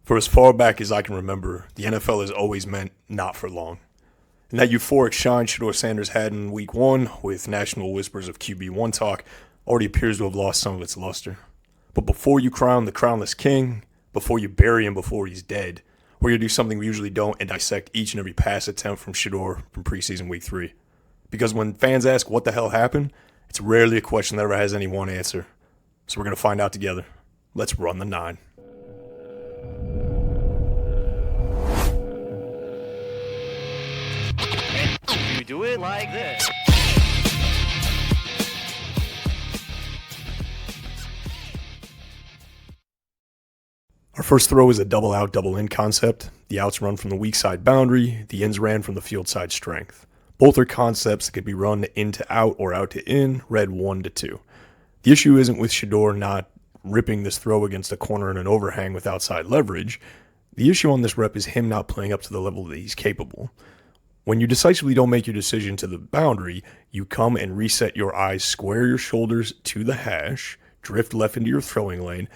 For as far back as I can remember, the NFL has always meant not for long. And that euphoric shine Shedeur Sanders had in week one, with national whispers of QB1 talk, already appears to have lost some of its luster. But before you crown the crownless king, before you bury him before he's dead, we're going to do something we usually don't and dissect each and every pass attempt from Shedeur from preseason week 3. Because when fans ask what the hell happened, it's rarely a question that ever has any one answer. So we're going to find out together. Let's run the 9. You do it like this. Our first throw is a double out, double in concept. The outs run from the weak side boundary, the ins ran from the field side strength. Both are concepts that could be run in to out or out to in, read 1 to 2. The issue isn't with Shedeur not ripping this throw against a corner and an overhang with outside leverage. The issue on this rep is him not playing up to the level that he's capable. When you decisively don't make your decision to the boundary, you come and reset your eyes, square your shoulders to the hash, drift left into your throwing lane,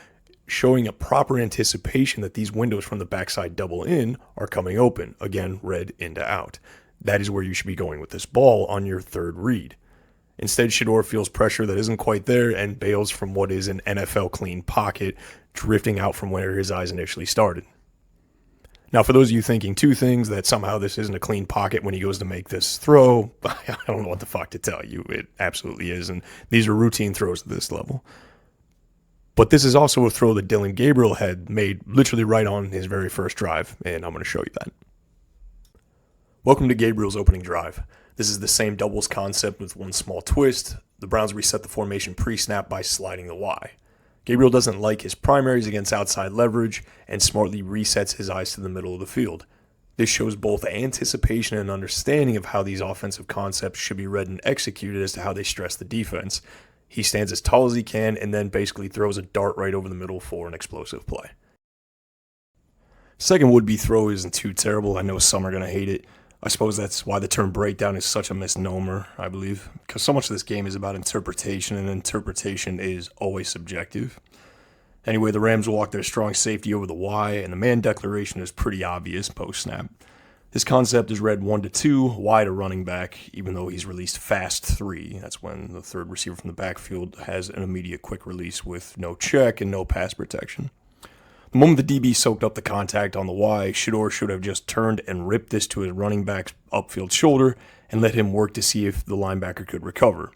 showing a proper anticipation that these windows from the backside double in are coming open, again, read into out. That is where you should be going with this ball on your third read. Instead, Shedeur feels pressure that isn't quite there and bails from what is an NFL clean pocket, drifting out from where his eyes initially started. Now, for those of you thinking two things, that somehow this isn't a clean pocket when he goes to make this throw, I don't know what the fuck to tell you. It absolutely is, and these are routine throws at this level. But this is also a throw that Dillon Gabriel had made literally right on his very first drive, and I'm going to show you that. Welcome to Gabriel's opening drive. This is the same doubles concept with one small twist. The Browns reset the formation pre-snap by sliding the Y. Gabriel doesn't like his primaries against outside leverage and smartly resets his eyes to the middle of the field. This shows both anticipation and understanding of how these offensive concepts should be read and executed as to how they stress the defense. He stands as tall as he can and then basically throws a dart right over the middle for an explosive play. Second would-be throw isn't too terrible. I know some are going to hate it. I suppose that's why the term breakdown is such a misnomer, I believe, because so much of this game is about interpretation, and interpretation is always subjective. Anyway, the Rams walk their strong safety over the Y, and the man declaration is pretty obvious post-snap. This concept is read 1 to 2, Y to running back, even though he's released fast 3. That's when the third receiver from the backfield has an immediate quick release with no check and no pass protection. The moment the DB soaked up the contact on the Y, Shedeur should have just turned and ripped this to his running back's upfield shoulder and let him work to see if the linebacker could recover.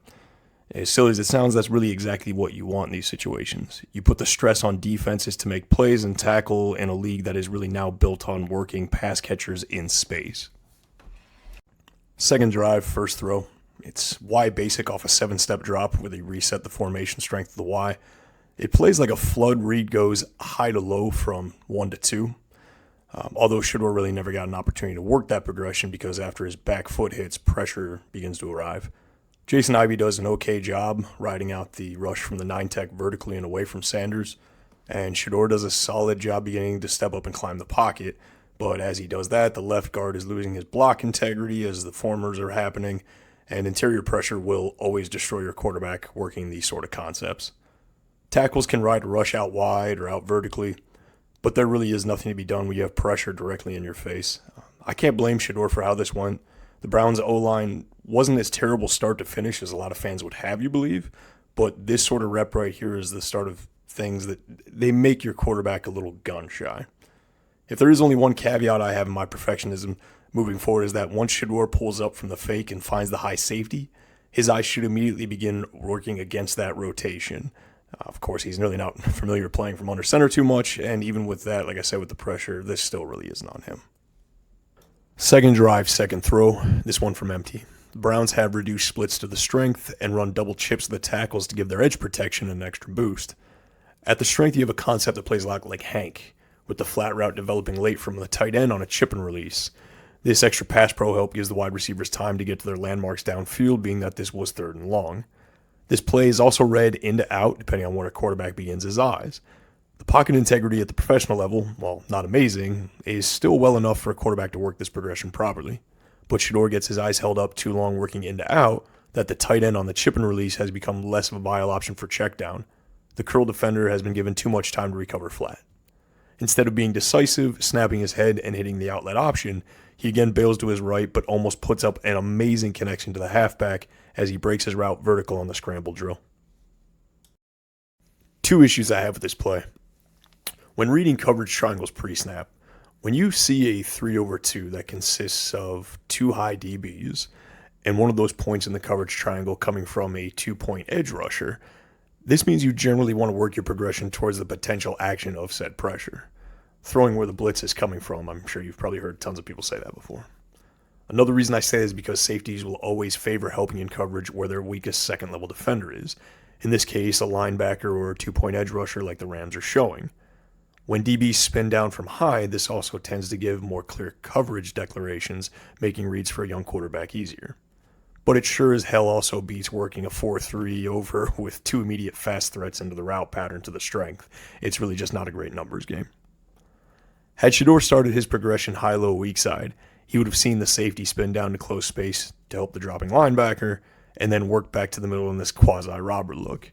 As silly as it sounds, that's really exactly what you want in these situations. You put the stress on defenses to make plays and tackle in a league that is really now built on working pass catchers in space. Second drive, first throw. It's Y basic off a 7-step drop where they reset the formation strength of the Y. It plays like a flood read, goes high to low from 1 to 2. Although Shedeur really never got an opportunity to work that progression because after his back foot hits, pressure begins to arrive. Jason Ivey does an okay job riding out the rush from the 9-tech vertically and away from Sanders, and Shedeur does a solid job beginning to step up and climb the pocket, but as he does that, the left guard is losing his block integrity as the formers are happening, and interior pressure will always destroy your quarterback working these sort of concepts. Tackles can ride a rush out wide or out vertically, but there really is nothing to be done when you have pressure directly in your face. I can't blame Shedeur for how this went. The Browns' O-line wasn't as terrible start to finish as a lot of fans would have you believe, but this sort of rep right here is the start of things that they make your quarterback a little gun-shy. If there is only one caveat I have in my perfectionism moving forward is that once Shedeur pulls up from the fake and finds the high safety, his eyes should immediately begin working against that rotation. Of course, he's really not familiar with playing from under center too much, and even with that, like I said, with the pressure, this still really isn't on him. Second drive, second throw, this one from empty. The Browns have reduced splits to the strength and run double chips to the tackles to give their edge protection an extra boost. At the strength, you have a concept that plays a lot like Hank, with the flat route developing late from the tight end on a chip and release. This extra pass pro help gives the wide receivers time to get to their landmarks downfield, being that this was third and long. This play is also read in to out, depending on where a quarterback begins his eyes. The pocket integrity at the professional level, while not amazing, is still well enough for a quarterback to work this progression properly. But Shedeur gets his eyes held up too long working in to out that the tight end on the chip and release has become less of a viable option for check down. The curl defender has been given too much time to recover flat. Instead of being decisive, snapping his head and hitting the outlet option, he again bails to his right but almost puts up an amazing connection to the halfback as he breaks his route vertical on the scramble drill. Two issues I have with this play. When reading coverage triangles pre-snap, when you see a 3/2 that consists of two high DBs and one of those points in the coverage triangle coming from a 2-point edge rusher, this means you generally want to work your progression towards the potential action of said pressure. Throwing where the blitz is coming from, I'm sure you've probably heard tons of people say that before. Another reason I say this is because safeties will always favor helping in coverage where their weakest second-level defender is. In this case, a linebacker or a 2-point edge rusher like the Rams are showing. When DBs spin down from high, this also tends to give more clear coverage declarations, making reads for a young quarterback easier. But it sure as hell also beats working a 4-3 over with two immediate fast threats into the route pattern to the strength. It's really just not a great numbers game. Had Shedeur started his progression high-low weak side, he would have seen the safety spin down to close space to help the dropping linebacker, and then work back to the middle in this quasi-robber look.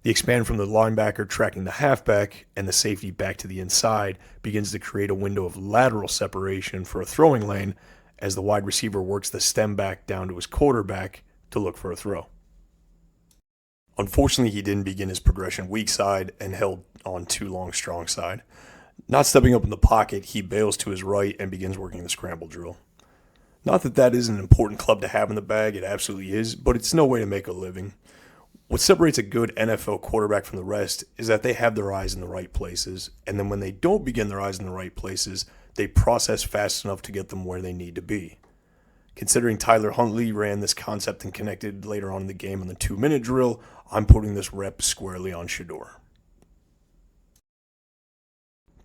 The expand from the linebacker tracking the halfback and the safety back to the inside begins to create a window of lateral separation for a throwing lane as the wide receiver works the stem back down to his quarterback to look for a throw. Unfortunately, he didn't begin his progression weak side and held on too long strong side. Not stepping up in the pocket, he bails to his right and begins working the scramble drill. Not that that is an important club to have in the bag, it absolutely is, but it's no way to make a living. What separates a good NFL quarterback from the rest is that they have their eyes in the right places, and then when they don't begin their eyes in the right places, they process fast enough to get them where they need to be. Considering Tyler Huntley ran this concept and connected later on in the game on the 2-minute drill, I'm putting this rep squarely on Shedeur.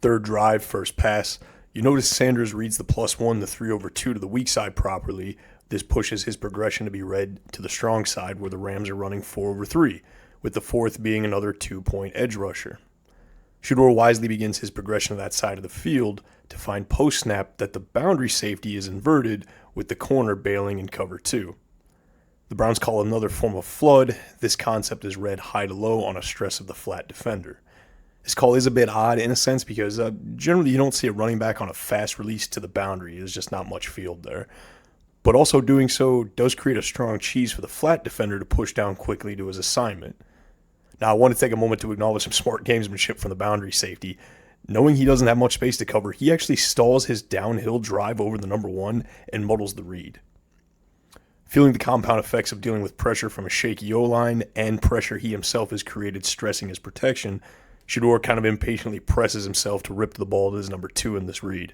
Third drive, first pass. You notice Sanders reads the +1, the 3/2 to the weak side properly. This pushes his progression to be read to the strong side where the Rams are running 4/3, with the fourth being another 2-point edge rusher. Shedeur wisely begins his progression to that side of the field to find post-snap that the boundary safety is inverted with the corner bailing in cover 2. The Browns call another form of flood. This concept is read high to low on a stress of the flat defender. This call is a bit odd in a sense because generally you don't see a running back on a fast release to the boundary. There's just not much field there. But also doing so does create a strong cheese for the flat defender to push down quickly to his assignment. Now I want to take a moment to acknowledge some smart gamesmanship from the boundary safety. Knowing he doesn't have much space to cover, he actually stalls his downhill drive over the number 1 and muddles the read. Feeling the compound effects of dealing with pressure from a shaky O-line and pressure he himself has created stressing his protection, Shedeur kind of impatiently presses himself to rip the ball to his number 2 in this read.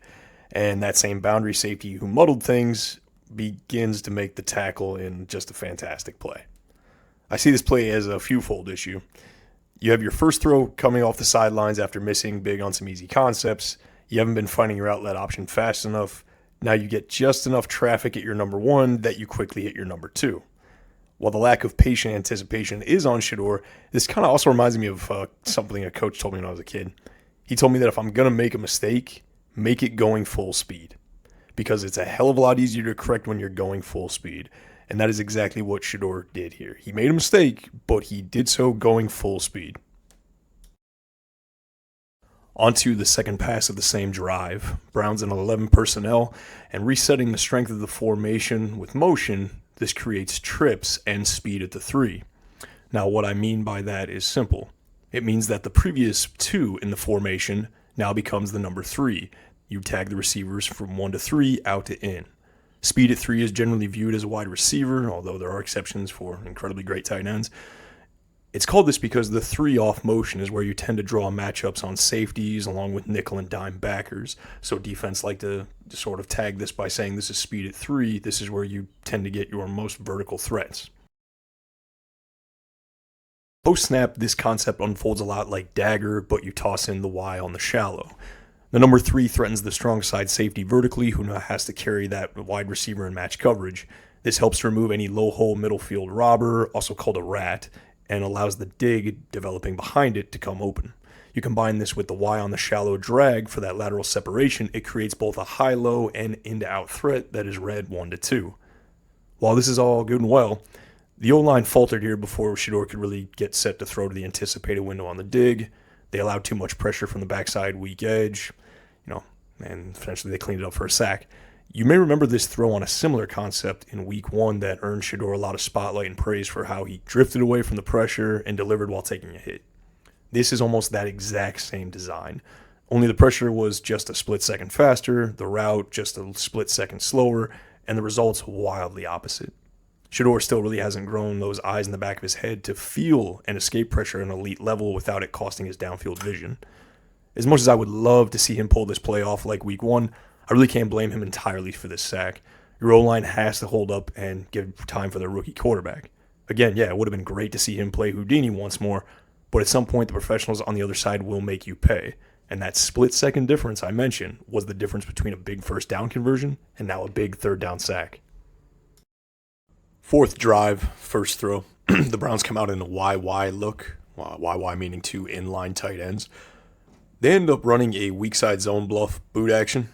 And that same boundary safety who muddled things begins to make the tackle in just a fantastic play. I see this play as a fewfold issue. You have your first throw coming off the sidelines after missing big on some easy concepts. You haven't been finding your outlet option fast enough. Now you get just enough traffic at your number 1 that you quickly hit your number 2. While the lack of patient anticipation is on Shedeur, this kind of also reminds me of something a coach told me when I was a kid. He told me that if I'm going to make a mistake, make it going full speed. Because it's a hell of a lot easier to correct when you're going full speed. And that is exactly what Shedeur did here. He made a mistake, but he did so going full speed. Onto the second pass of the same drive. Browns in 11 personnel, and resetting the strength of the formation with motion, this creates trips and speed at the 3. Now what I mean by that is simple. It means that the previous 2 in the formation now becomes the number 3. You tag the receivers from 1 to 3, out to in. Speed at 3 is generally viewed as a wide receiver, although there are exceptions for incredibly great tight ends. It's called this because the 3 off motion is where you tend to draw matchups on safeties along with nickel and dime backers. So defense like to sort of tag this by saying this is speed at 3. This is where you tend to get your most vertical threats. Post-snap, this concept unfolds a lot like dagger, but you toss in the Y on the shallow. The number 3 threatens the strong side safety vertically, who now has to carry that wide receiver in match coverage. This helps to remove any low-hole middle field robber, also called a rat, and allows the dig developing behind it to come open. You combine this with the Y on the shallow drag for that lateral separation, it creates both a high-low and in-to-out threat that is read 1 to 2. While this is all good and well, the O-line faltered here before Shedeur could really get set to throw to the anticipated window on the dig. They allowed too much pressure from the backside weak edge, and eventually they cleaned it up for a sack. You may remember this throw on a similar concept in week 1 that earned Shedeur a lot of spotlight and praise for how he drifted away from the pressure and delivered while taking a hit. This is almost that exact same design, only the pressure was just a split second faster, the route just a split second slower, and the results wildly opposite. Shedeur still really hasn't grown those eyes in the back of his head to feel and escape pressure at an elite level without it costing his downfield vision. As much as I would love to see him pull this play off like week 1, I really can't blame him entirely for this sack. Your O-line has to hold up and give time for their rookie quarterback. Again, yeah, it would have been great to see him play Houdini once more, but at some point the professionals on the other side will make you pay. And that split-second difference I mentioned was the difference between a big first down conversion and now a big third down sack. 4th drive, first throw. The Browns come out in a YY look. YY meaning 2 inline tight ends. They end up running a weak side zone bluff boot action.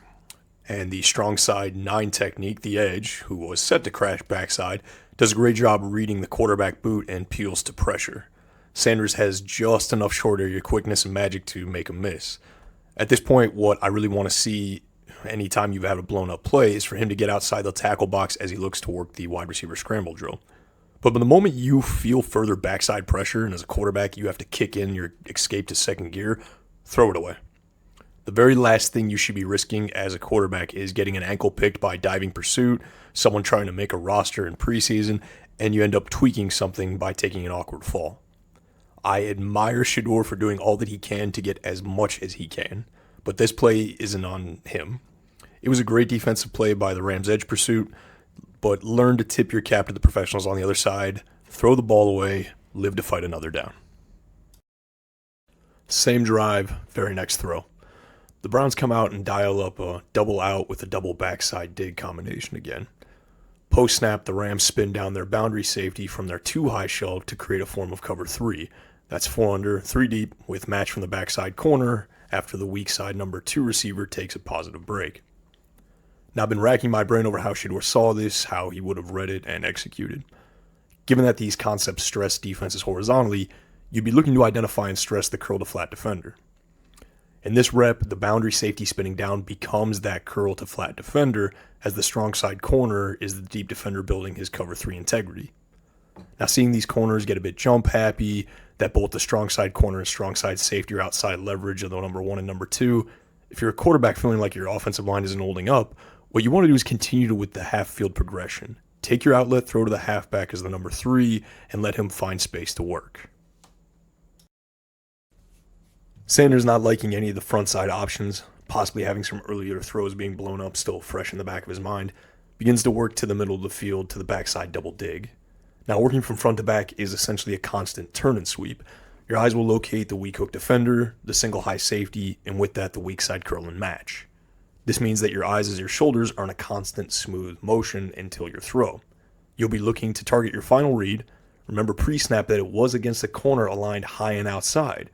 And the strong side 9 technique, the edge, who was set to crash backside, does a great job reading the quarterback boot and peels to pressure. Sanders has just enough short area quickness and magic to make a miss. At this point, what I really want to see anytime you've had a blown up play is for him to get outside the tackle box as he looks to work the wide receiver scramble drill. But the moment you feel further backside pressure and as a quarterback you have to kick in your escape to second gear, throw it away. The very last thing you should be risking as a quarterback is getting an ankle picked by diving pursuit, someone trying to make a roster in preseason, and you end up tweaking something by taking an awkward fall. I admire Shedeur for doing all that he can to get as much as he can, but this play isn't on him. It was a great defensive play by the Rams' edge pursuit, but learn to tip your cap to the professionals on the other side, throw the ball away, live to fight another down. Same drive, very next throw. The Browns come out and dial up a double out with a double backside dig combination again. Post-snap, the Rams spin down their boundary safety from their 2 high shell to create a form of cover 3. That's 4 under, 3 deep, with match from the backside corner after the weak side number 2 receiver takes a positive break. Now, I've been racking my brain over how Shedeur saw this, how he would have read it and executed. Given that these concepts stress defenses horizontally, you'd be looking to identify and stress the curl to flat defender. In this rep, the boundary safety spinning down becomes that curl to flat defender, as the strong side corner is the deep defender building his cover 3 integrity. Now, seeing these corners get a bit jump happy, that both the strong side corner and strong side safety are outside leverage of the number 1 and number 2, if you're a quarterback feeling like your offensive line isn't holding up, what you want to do is continue with the half field progression. Take your outlet, throw to the halfback as the number 3, and let him find space to work. Sanders not liking any of the front side options, possibly having some earlier throws being blown up still fresh in the back of his mind, begins to work to the middle of the field to the backside double dig. Now, working from front to back is essentially a constant turn and sweep. Your eyes will locate the weak hook defender, the single high safety, and with that, the weak side curl and match. This means that your eyes as your shoulders are in a constant smooth motion until your throw. You'll be looking to target your final read. Remember pre-snap that it was against the corner aligned high and outside.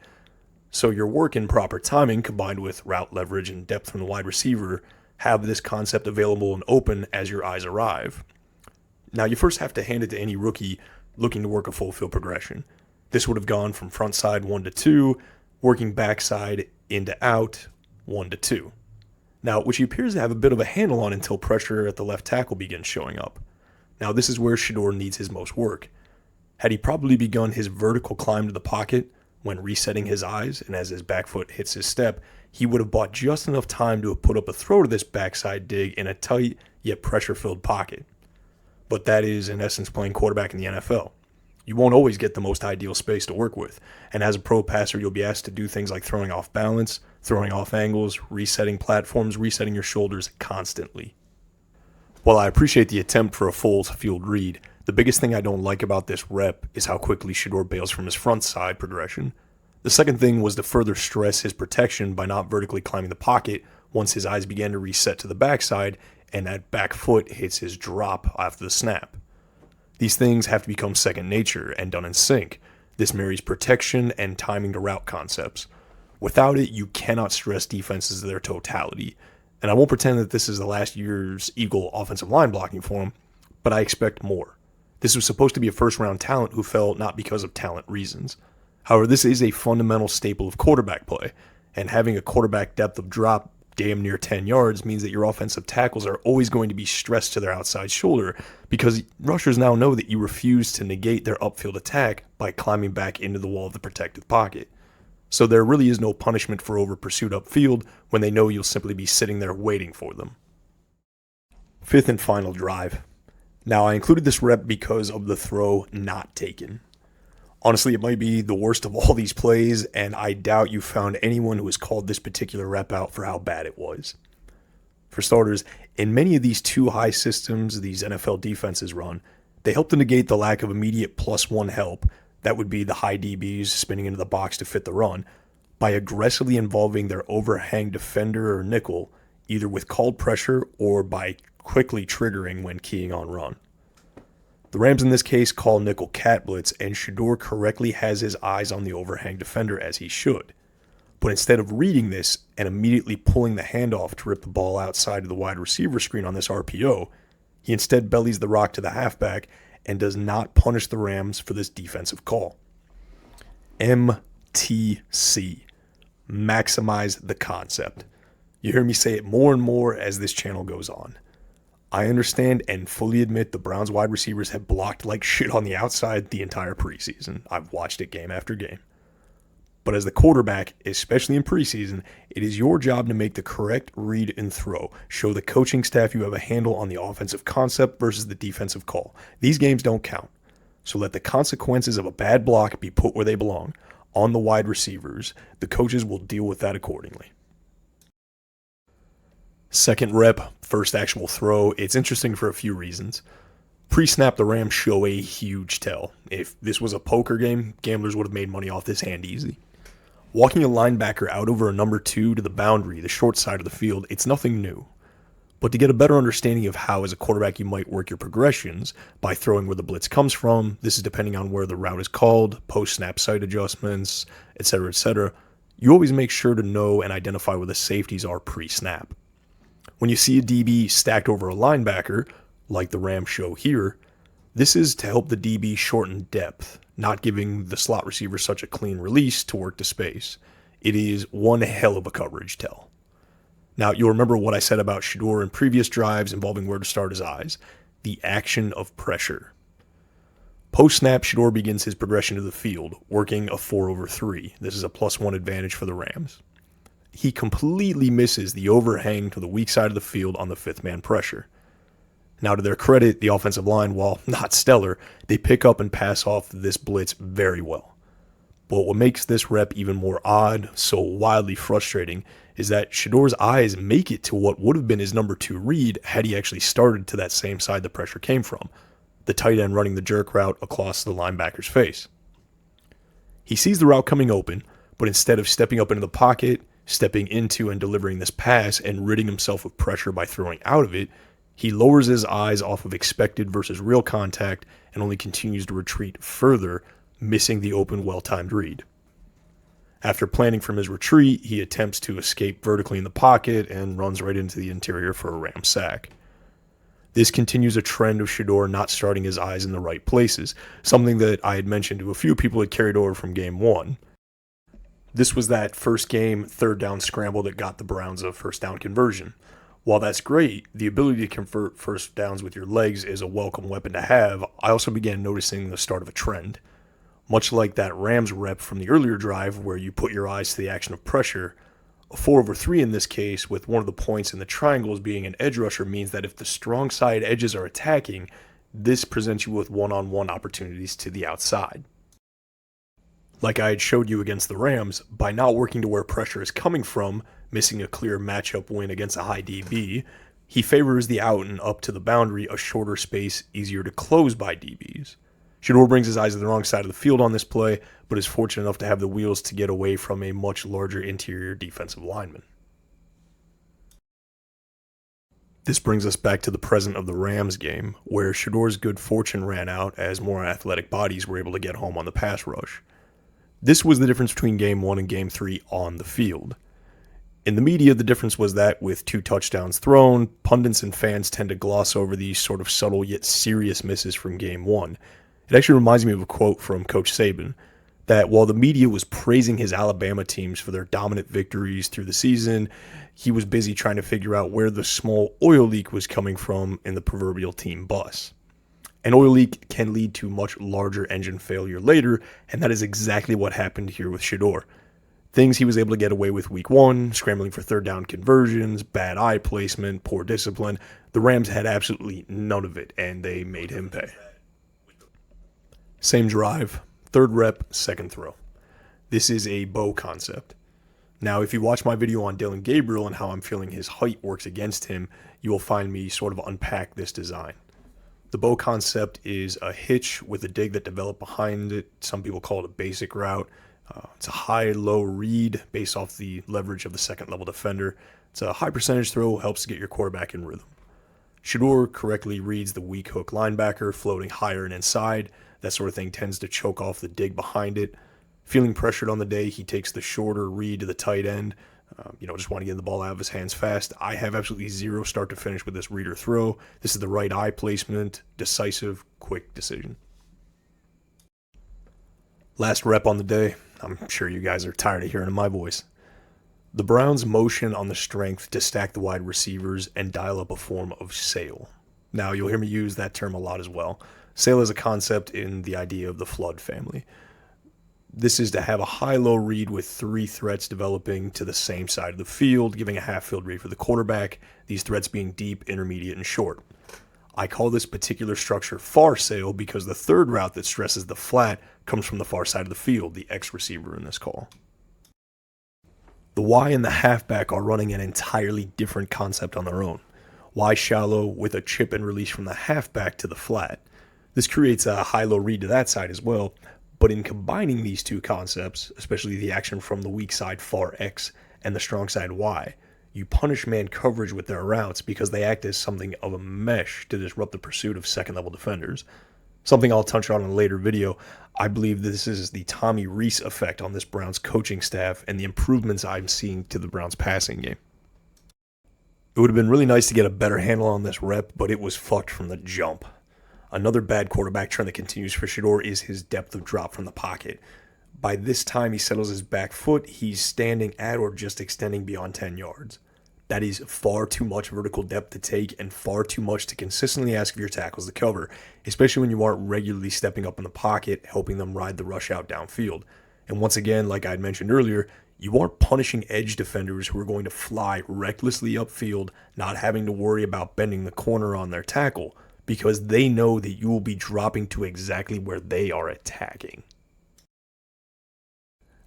So your work in proper timing combined with route leverage and depth from the wide receiver have this concept available and open as your eyes arrive. Now, you first have to hand it to any rookie looking to work a full field progression. This would have gone from front side 1 to 2, working backside into out 1 to 2. Now, which he appears to have a bit of a handle on until pressure at the left tackle begins showing up. Now, this is where Shedeur needs his most work. Had he probably begun his vertical climb to the pocket when resetting his eyes, and as his back foot hits his step, he would have bought just enough time to have put up a throw to this backside dig in a tight yet pressure-filled pocket. But that is, in essence, playing quarterback in the NFL. You won't always get the most ideal space to work with, and as a pro passer, you'll be asked to do things like throwing off balance, throwing off angles, resetting platforms, resetting your shoulders constantly. While I appreciate the attempt for a full field read, the biggest thing I don't like about this rep is how quickly Shedeur bails from his front side progression. The second thing was to further stress his protection by not vertically climbing the pocket once his eyes began to reset to the backside and that back foot hits his drop after the snap. These things have to become second nature and done in sync. This marries protection and timing to route concepts. Without it, you cannot stress defenses to their totality. And I won't pretend that this is the last year's Eagle offensive line blocking for him, but I expect more. This was supposed to be a first-round talent who fell not because of talent reasons. However, this is a fundamental staple of quarterback play, and having a quarterback depth of drop damn near 10 yards means that your offensive tackles are always going to be stressed to their outside shoulder because rushers now know that you refuse to negate their upfield attack by climbing back into the wall of the protected pocket. So there really is no punishment for over pursuit upfield when they know you'll simply be sitting there waiting for them. Fifth and final drive. Now, I included this rep because of the throw not taken. Honestly, it might be the worst of all these plays, and I doubt you found anyone who has called this particular rep out for how bad it was. For starters, in many of these too high systems these NFL defenses run, they help to negate the lack of immediate +1 help, that would be the high DBs spinning into the box to fit the run, by aggressively involving their overhang defender or nickel, either with called pressure or by quickly triggering when keying on run. The Rams in this case call nickel cat blitz, and Shedeur correctly has his eyes on the overhang defender as he should. But instead of reading this and immediately pulling the handoff to rip the ball outside of the wide receiver screen on this RPO, he instead bellies the rock to the halfback and does not punish the Rams for this defensive call. MTC. Maximize the concept. You hear me say it more and more as this channel goes on. I understand and fully admit the Browns wide receivers have blocked like shit on the outside the entire preseason. I've watched it game after game. But as the quarterback, especially in preseason, it is your job to make the correct read and throw. Show the coaching staff you have a handle on the offensive concept versus the defensive call. These games don't count. So let the consequences of a bad block be put where they belong, on the wide receivers. The coaches will deal with that accordingly. Second rep, first actual throw. It's interesting for a few reasons. Pre-snap, the Rams show a huge tell. If this was a poker game, gamblers would have made money off this hand easy. Walking a linebacker out over a number 2 to the boundary, the short side of the field, it's nothing new. But to get a better understanding of how as a quarterback you might work your progressions by throwing where the blitz comes from, this is depending on where the route is called, post-snap sight adjustments, etc., you always make sure to know and identify where the safeties are pre-snap. When you see a DB stacked over a linebacker, like the Rams show here, this is to help the DB shorten depth, not giving the slot receiver such a clean release to work to space. It is one hell of a coverage tell. Now, you'll remember what I said about Shedeur in previous drives involving where to start his eyes, the action of pressure. Post-snap, Shedeur begins his progression to the field, working a 4/3. This is a +1 advantage for the Rams. He completely misses the overhang to the weak side of the field on the fifth man pressure. Now, to their credit, the offensive line, while not stellar, they pick up and pass off this blitz very well. But what makes this rep even more odd, so wildly frustrating, is that Shedeur's eyes make it to what would have been his number 2 read had he actually started to that same side the pressure came from, the tight end running the jerk route across the linebacker's face. He sees the route coming open, but instead of stepping up into the pocket, stepping into and delivering this pass and ridding himself of pressure by throwing out of it, he lowers his eyes off of expected versus real contact and only continues to retreat further, missing the open, well-timed read. After planning from his retreat, he attempts to escape vertically in the pocket and runs right into the interior for a Ram sack. This continues a trend of Shedeur not starting his eyes in the right places, something that I had mentioned to a few people had carried over from Game 1. This was that first game, third down scramble that got the Browns a first down conversion. While that's great, the ability to convert first downs with your legs is a welcome weapon to have. I also began noticing the start of a trend. Much like that Rams rep from the earlier drive where you put your eyes to the action of pressure, a 4/3 in this case with one of the points in the triangles being an edge rusher means that if the strong side edges are attacking, this presents you with one-on-one opportunities to the outside. Like I had showed you against the Rams, by not working to where pressure is coming from, missing a clear matchup win against a high DB, he favors the out and up to the boundary, a shorter space, easier to close by DBs. Shedeur brings his eyes to the wrong side of the field on this play, but is fortunate enough to have the wheels to get away from a much larger interior defensive lineman. This brings us back to the present of the Rams game, where Shedeur's good fortune ran out as more athletic bodies were able to get home on the pass rush. This was the difference between Game 1 and Game 3 on the field. In the media, the difference was that with 2 touchdowns thrown, pundits and fans tend to gloss over these sort of subtle yet serious misses from Game 1. It actually reminds me of a quote from Coach Saban. That while the media was praising his Alabama teams for their dominant victories through the season, he was busy trying to figure out where the small oil leak was coming from in the proverbial team bus. An oil leak can lead to much larger engine failure later, and that is exactly what happened here with Shedeur. Things he was able to get away with week one, scrambling for third down conversions, bad eye placement, poor discipline. The Rams had absolutely none of it, and they made him pay. Same drive, third rep, second throw. This is a bow concept. Now, if you watch my video on Dylan Gabriel and how I'm feeling his height works against him, you will find me sort of unpack this design. The bow concept is a hitch with a dig that developed behind it. Some people call it a basic route. It's a high-low read based off the leverage of the second-level defender. It's a high-percentage throw, helps to get your quarterback in rhythm. Shedeur correctly reads the weak hook linebacker, floating higher and inside. That sort of thing tends to choke off the dig behind it. Feeling pressured on the day, he takes the shorter read to the tight end. Just want to get the ball out of his hands fast. I have absolutely zero start to finish with this read or throw. This is the right eye placement, decisive, quick decision. Last rep on the day. I'm sure you guys are tired of hearing my voice. The Browns motion on the strength to stack the wide receivers and dial up a form of sail. Now, you'll hear me use that term a lot as well. Sail is a concept in the idea of the flood family. This is to have a high-low read with three threats developing to the same side of the field, giving a half-field read for the quarterback, these threats being deep, intermediate, and short. I call this particular structure far sail because the third route that stresses the flat comes from the far side of the field, the X receiver in this call. The Y and the halfback are running an entirely different concept on their own. Y shallow with a chip and release from the halfback to the flat. This creates a high-low read to that side as well, but in combining these two concepts, especially the action from the weak side far X and the strong side Y, you punish man coverage with their routes because they act as something of a mesh to disrupt the pursuit of second-level defenders. Something I'll touch on in a later video. I believe this is the Tommy Rees effect on this Browns coaching staff and the improvements I'm seeing to the Browns passing game. It would have been really nice to get a better handle on this rep, but it was fucked from the jump. Another bad quarterback trend that continues for Shedeur is his depth of drop from the pocket. By this time he settles his back foot, he's standing at or just extending beyond 10 yards. That is far too much vertical depth to take and far too much to consistently ask of your tackles to cover, especially when you aren't regularly stepping up in the pocket, helping them ride the rush out downfield. And once again, like I mentioned earlier, you aren't punishing edge defenders who are going to fly recklessly upfield, not having to worry about bending the corner on their tackle, because they know that you will be dropping to exactly where they are attacking.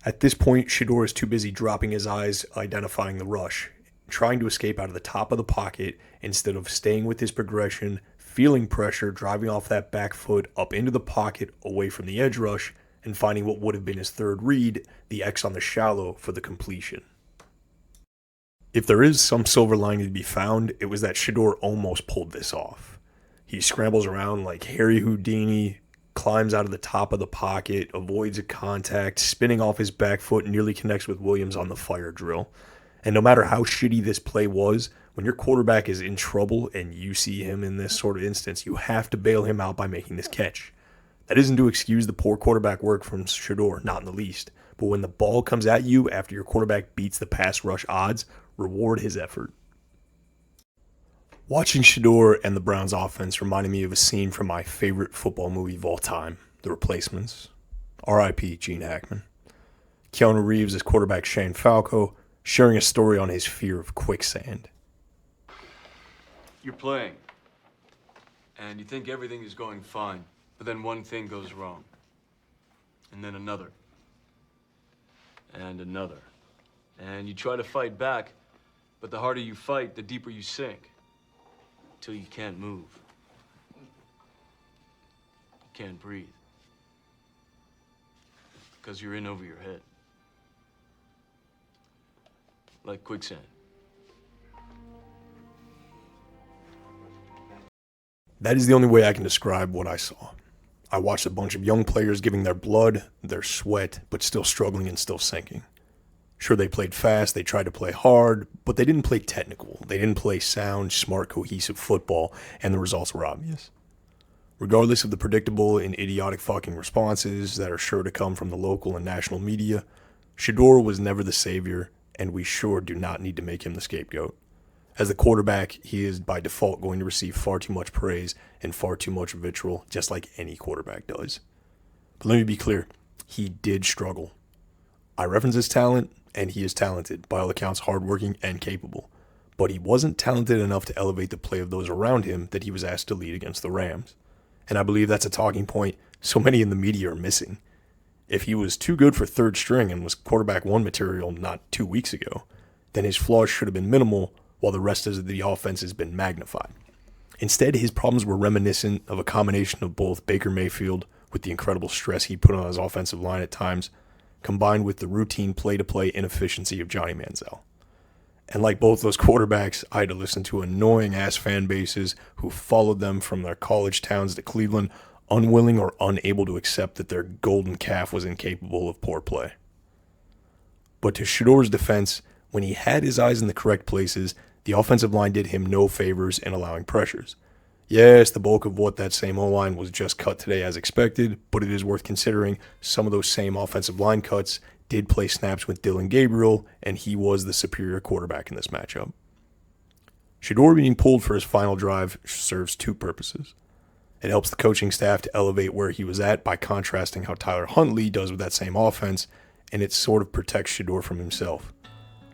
At this point, Shedeur is too busy dropping his eyes, identifying the rush, trying to escape out of the top of the pocket instead of staying with his progression, feeling pressure, driving off that back foot up into the pocket away from the edge rush, and finding what would have been his third read, the X on the shallow, for the completion. If there is some silver lining to be found, it was that Shedeur almost pulled this off. He scrambles around like Harry Houdini, climbs out of the top of the pocket, avoids a contact, spinning off his back foot, nearly connects with Williams on the fire drill. And no matter how shitty this play was, when your quarterback is in trouble and you see him in this sort of instance, you have to bail him out by making this catch. That isn't to excuse the poor quarterback work from Shedeur, not in the least. But when the ball comes at you after your quarterback beats the pass rush odds, reward his effort. Watching Shedeur and the Browns offense reminded me of a scene from my favorite football movie of all time, The Replacements. R.I.P. Gene Hackman. Keanu Reeves as quarterback Shane Falco, sharing a story on his fear of quicksand. You're playing, and you think everything is going fine, but then one thing goes wrong, and then another, and another. And you try to fight back, but the harder you fight, the deeper you sink. Till you can't move. You can't breathe. Because you're in over your head. Like quicksand. That is the only way I can describe what I saw. I watched a bunch of young players giving their blood, their sweat, but still struggling and still sinking. Sure, they played fast, they tried to play hard, but they didn't play technical. They didn't play sound, smart, cohesive football, and the results were obvious. Regardless of the predictable and idiotic fucking responses that are sure to come from the local and national media, Shedeur was never the savior, and we sure do not need to make him the scapegoat. As the quarterback, he is by default going to receive far too much praise and far too much vitriol, just like any quarterback does. But let me be clear, he did struggle. I reference his talent, and he is talented, by all accounts hardworking and capable. But he wasn't talented enough to elevate the play of those around him that he was asked to lead against the Rams. And I believe that's a talking point so many in the media are missing. If he was too good for third string and was quarterback one material not 2 weeks ago, then his flaws should have been minimal while the rest of the offense has been magnified. Instead, his problems were reminiscent of a combination of both Baker Mayfield, with the incredible stress he put on his offensive line at times, combined with the routine play-to-play inefficiency of Johnny Manziel. And like both those quarterbacks, I had to listen to annoying-ass fan bases who followed them from their college towns to Cleveland, unwilling or unable to accept that their golden calf was incapable of poor play. But to Shedeur's defense, when he had his eyes in the correct places, the offensive line did him no favors in allowing pressures. Yes, the bulk of what that same O-line was just cut today as expected, but it is worth considering some of those same offensive line cuts did play snaps with Dylan Gabriel, and he was the superior quarterback in this matchup. Shedeur being pulled for his final drive serves two purposes. It helps the coaching staff to elevate where he was at by contrasting how Tyler Huntley does with that same offense, and it sort of protects Shedeur from himself.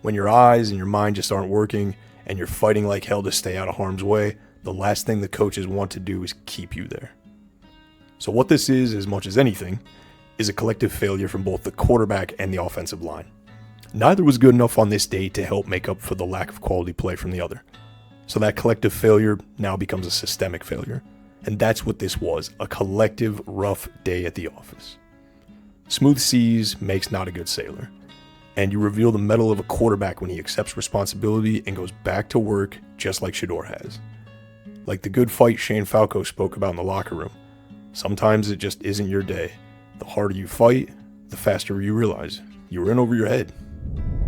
When your eyes and your mind just aren't working, and you're fighting like hell to stay out of harm's way, the last thing the coaches want to do is keep you there. So what this is, as much as anything, is a collective failure from both the quarterback and the offensive line. Neither was good enough on this day to help make up for the lack of quality play from the other. So that collective failure now becomes a systemic failure. And that's what this was, a collective rough day at the office. Smooth seas makes not a good sailor. And you reveal the mettle of a quarterback when he accepts responsibility and goes back to work just like Shedeur has. Like the good fight Shane Falco spoke about in the locker room. Sometimes it just isn't your day. The harder you fight, the faster you realize you were in over your head,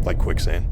like quicksand.